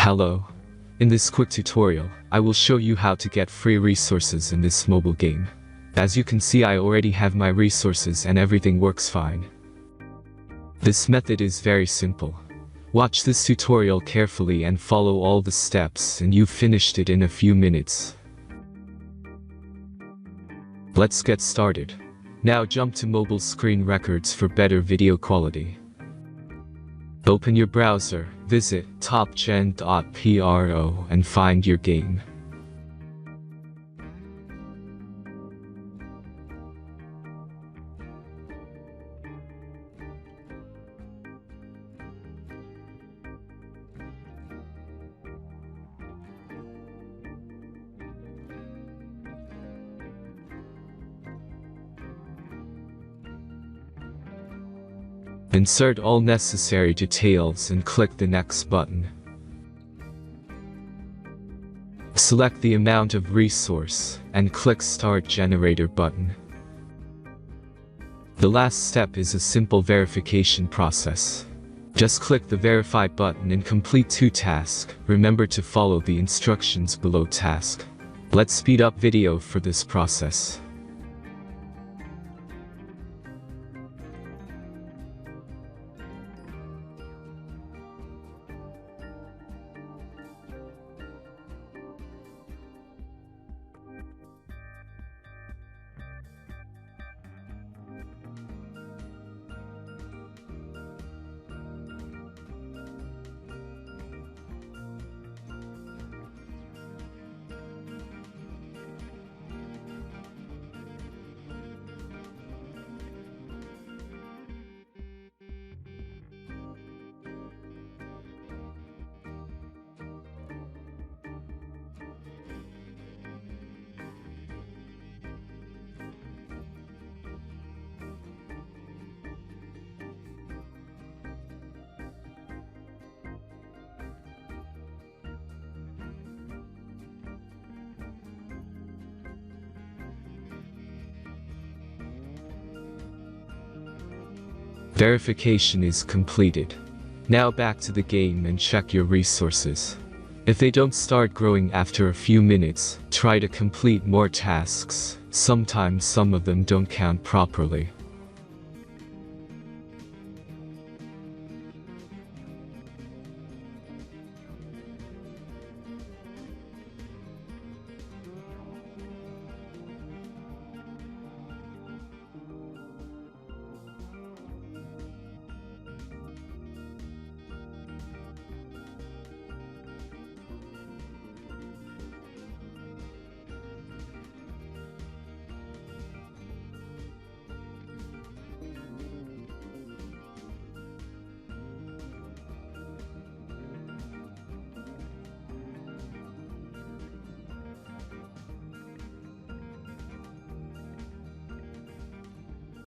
Hello. In this quick tutorial, I will show you how to get free resources in this mobile game. As you can see, I already have my resources and everything works fine. This method is very simple. Watch this tutorial carefully and follow all the steps and you've finished it in a few minutes. Let's get started. Now jump to mobile screen records for better video quality. Open your browser, visit topgen.pro and find your game. Insert all necessary details and click the Next button. Select the amount of resource and click Start Generator button. The last step is a simple verification process. Just click the Verify button and complete 2 tasks. Remember to follow the instructions below task. Let's speed up video for this process. Verification is completed. Now back to the game and check your resources. If they don't start growing after a few minutes, try to complete more tasks. Sometimes some of them don't count properly.